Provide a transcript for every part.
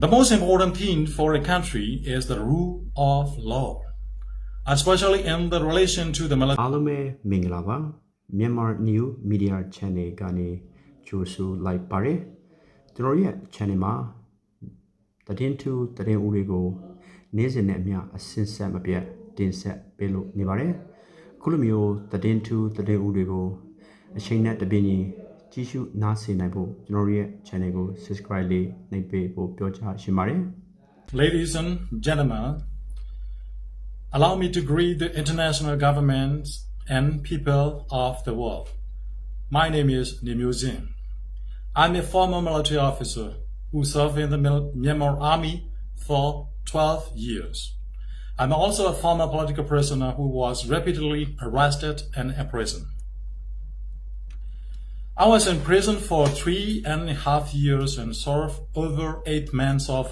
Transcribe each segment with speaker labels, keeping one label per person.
Speaker 1: The most important thing for a country is the rule of law, especially in the relation to the military.
Speaker 2: အားလုံးပဲမင်္ဂလာပါ Myanmar New Media Channel ကနေကြိုဆိုလိုက်ပါတယ်ကျွန်တော်ရဲ့ channel မှာသတင်းထူးသတင်းဦးတွေကိုနေ့စဉ်နဲ့အမျှအစဉ်ဆက်မပြတ်တင်ဆက်ပေးလို့နေပါတယ်အခုလိုမျိုးသတင်းထူးသတင်းဦးတွေကိုအချိန်နဲ့တပြည့်ညီကြည့်ရှုနားဆင်နိုင်ဖို့ကျွန်တော်ရဲ့ channel ကို subscribe လေးနှိပ်ပေးဖို့ပြောချရှင်ပါတယ်
Speaker 1: Ladies and gentlemen, allow me to greet the international governments and people of the world. My name is Nimyuzin. I'm a former military officer who served in the Myanmar army for 12 years. I'm also a former political prisoner who was repeatedly arrested and imprisoned. I was in prison for 3.5 years and served over 8 months of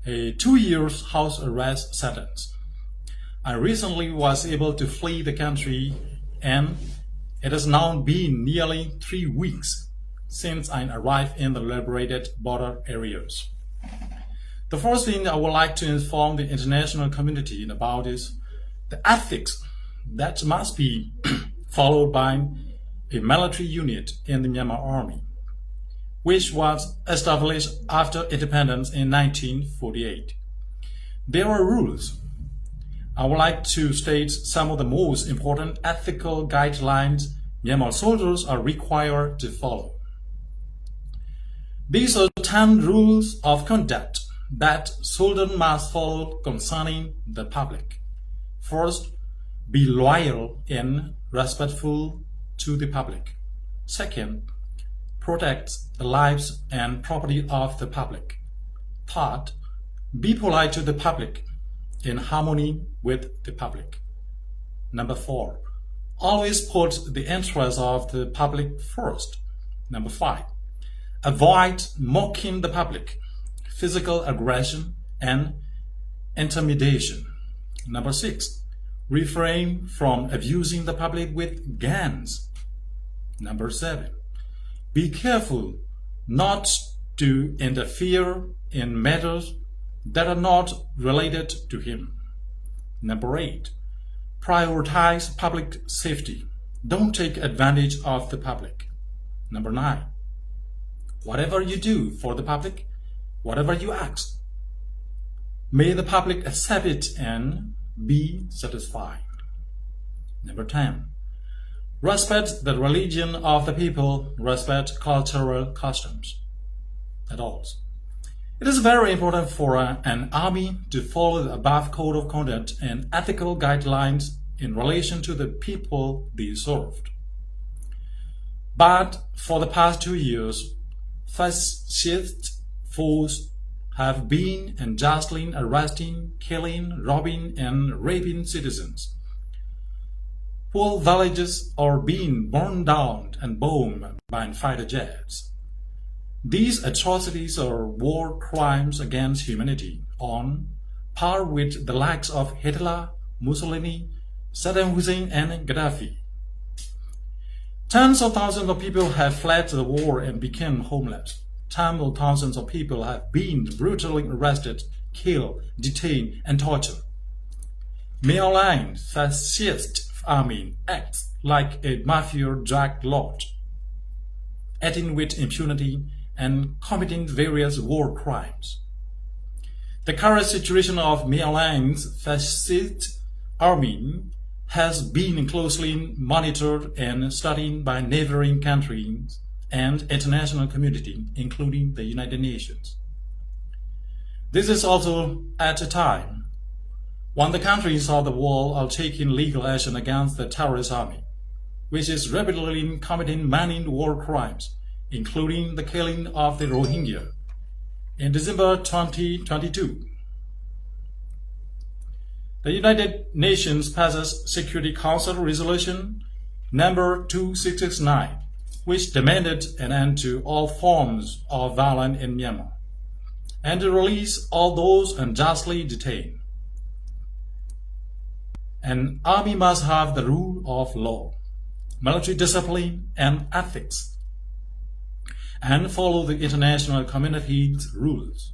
Speaker 1: a 2 years house arrest sentence. I recently was able to flee the country and it has now been nearly 3 weeks since I arrived in the liberated border areas. The first thing I would like to inform the international community about is the ethics that must be followed by a military unit in the Myanmar army, which was established after independence in 1948. There are rules. I would like to state some of the most important ethical guidelines Myanmar soldiers are required to follow. These are 10 rules of conduct that soldiers must follow concerning the public. First, be loyal and respectful to the public. Second, protect the lives and property of the public. Third, be polite to the public in harmony with the public. Number 4, always put the interests of the public first. Number 5, avoid mocking the public, physical aggression and intimidation. Number 6, refrain from abusing the public with guns. Number 7, be careful not to interfere in matters that are not related to him. Number 8, prioritize public safety. Don't take advantage of the public. Number 9, whatever you do for the public, whatever you ask, may the public accept it and be satisfied. Number 10, respect the religion of the people, respect cultural customs. At all. It is very important for an army to follow the above code of conduct and ethical guidelines in relation to the people they served. But for the past 2 years, fascist forces have been unjustly arresting, killing, robbing, and raping citizens. Whole villages are being burned down and bombed by fighter jets. These atrocities are war crimes against humanity, on par with the likes of Hitler, Mussolini, Saddam Hussein, and Gaddafi. Tens of thousands of people have fled the war and become homeless. Tens of thousands of people have been brutally arrested, killed, detained, and tortured. Myanmar fascist army acts like a mafia drug lord, acting with impunity and committing various war crimes. The current situation of Myanmar's fascist army has been closely monitored and studied by neighboring countries and international community, including the United Nations. This is also at a time when the countries of the world are taking legal action against the terrorist army, which is rapidly committing many war crimes, including the killing of the Rohingya in December 2022. The United Nations passes Security Council Resolution number 2669, which demanded an end to all forms of violence in Myanmar, and to release all those unjustly detained. An army must have the rule of law, military discipline, and ethics. and follow the international community's rules.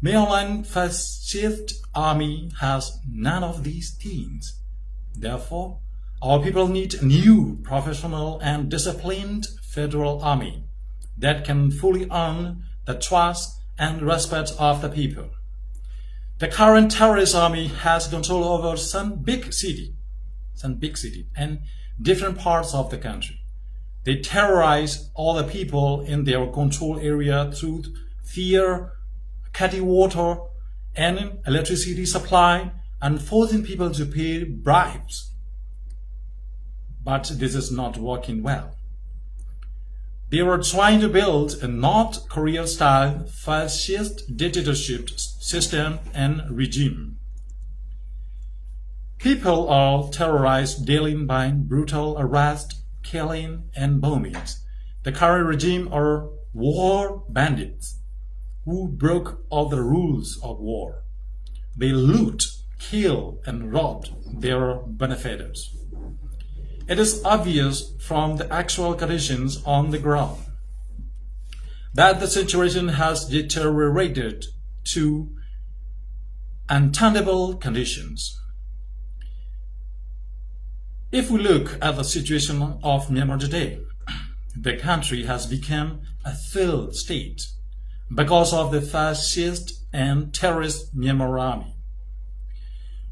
Speaker 1: Myanmar fascist army has none of these things. Therefore, our people need a new, professional and disciplined federal army that can fully earn the trust and respect of the people. The current terrorist army has control over some big city and different parts of the country. They terrorize all the people in their control area through fear, cutting water and electricity supply, and forcing people to pay bribes. But this is not working well. They were trying to build a North Korea-style fascist dictatorship system and regime. People are terrorized daily by brutal arrest, killing, and bombings. The current regime are war bandits who broke all the rules of war. They loot, kill, and rob their benefactors. It is obvious from the actual conditions on the ground that the situation has deteriorated to untenable conditions. If we look at the situation of Myanmar today, the country has become a failed state because of the fascist and terrorist Myanmar army.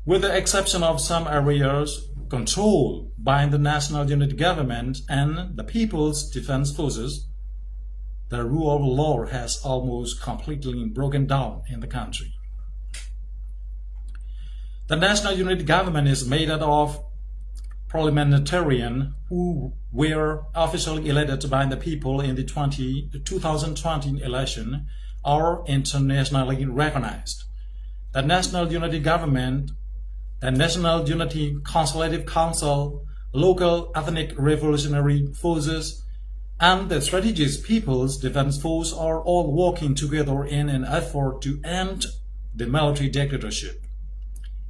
Speaker 1: With the exception of some areas controlled by the National Unity Government and the People's Defense Forces, the rule of law has almost completely broken down in the country. The National Unity Government is made up of parliamentarians who were officially elected by the people in the 2020 election are internationally recognized. The National Unity Government, the National Unity Consultative Council, local ethnic revolutionary forces, and the Strategic People's Defense Force are all working together in an effort to end the military dictatorship.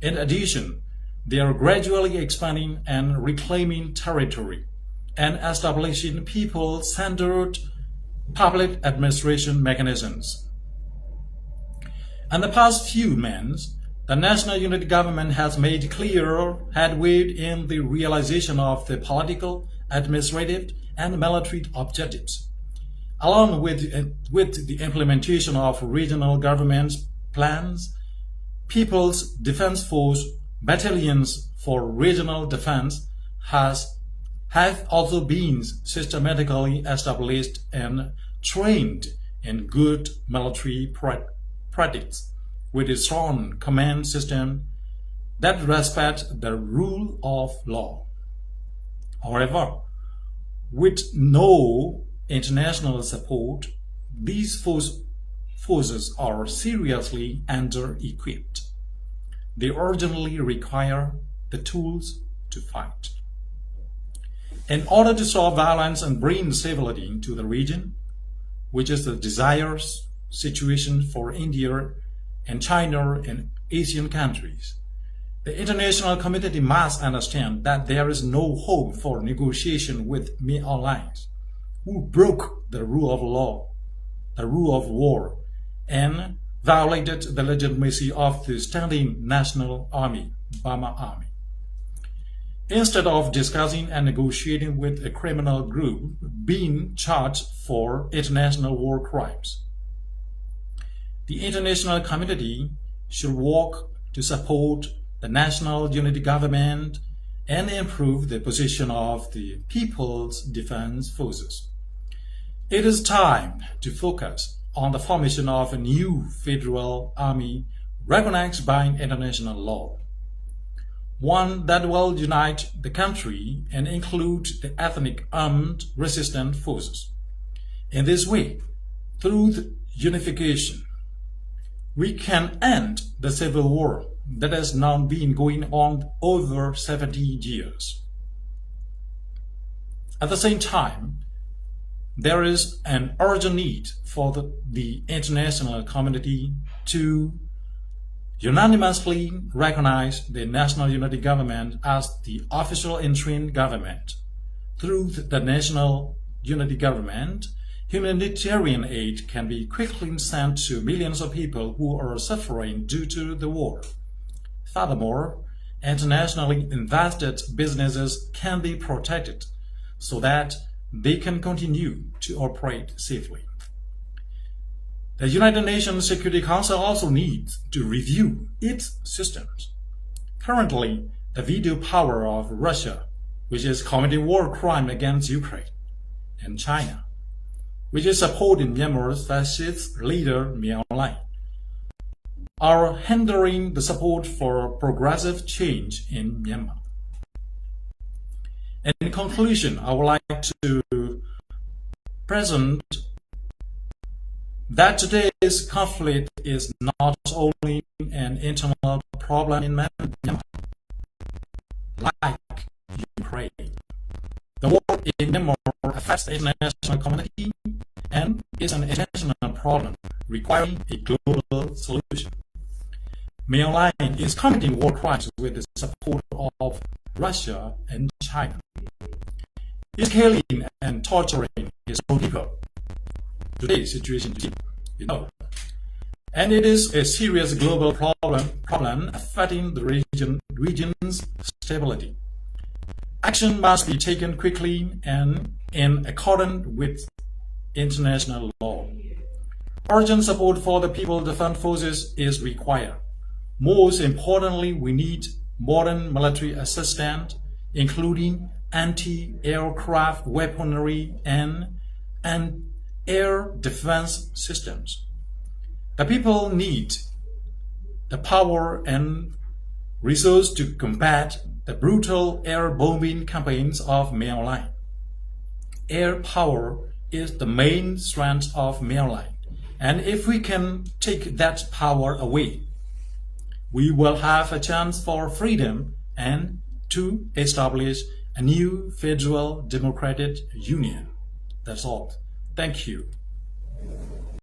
Speaker 1: In addition, they are gradually expanding and reclaiming territory and establishing people-centered public administration mechanisms. In the past few months, the National Unity Government has made clear headway in the realization of the political, administrative, and military objectives, along with the implementation of regional government plans. People's Defense Force battalions for regional defense have also been systematically established and trained in good military practice, with a strong command system that respects the rule of law. However, with no international support, these forces are seriously under-equipped. They urgently require the tools to fight. In order to stop violence and bring stability to the region, which is the desired situation for India and China and Asian countries, the international community must understand that there is no hope for negotiation with Myanmar, who broke the rule of law, the rule of war, and violated the legitimacy of the standing national army, Burma Army. Instead of discussing and negotiating with a criminal group being charged for international war crimes, the international community should work to support the National Unity Government and improve the position of the People's Defense Forces. It is time to focus on the formation of a new federal army recognized by international law, one that will unite the country and include the ethnic armed resistance forces. In this way, through the unification, we can end the civil war that has now been going on over 70 years. At the same time, there is an urgent need for the international community to unanimously recognize the National Unity Government as the official interim government. Through the National Unity Government, humanitarian aid can be quickly sent to millions of people who are suffering due to the war. Furthermore, internationally invested businesses can be protected so that they can continue to operate safely. The United Nations Security Council also needs to review its systems. Currently, the veto power of Russia, which is committing war crime against Ukraine, and China, which is supporting Myanmar's fascist leader Myanmar Online, are hindering the support for progressive change in Myanmar. In conclusion, I would like to present that today's conflict is not only an internal problem in Myanmar, like Ukraine. The war in Myanmar affects the international community and is an international problem requiring a global solution. Myanmar is committing war crimes with the support of Russia and China. It's killing and torturing its own people. Today's situation is deep, and it is a serious global problem affecting the region's stability. Action must be taken quickly and in accordance with international law. Urgent support for the People Defense Forces is required. Most importantly, we need modern military assistance, including anti-aircraft weaponry and air defense systems. The people need the power and resources to combat the brutal air bombing campaigns of Myanmar. Air power is the main strength of Myanmar, and if we can take that power away, we will have a chance for freedom and to establish a new federal democratic union. That's all. Thank you.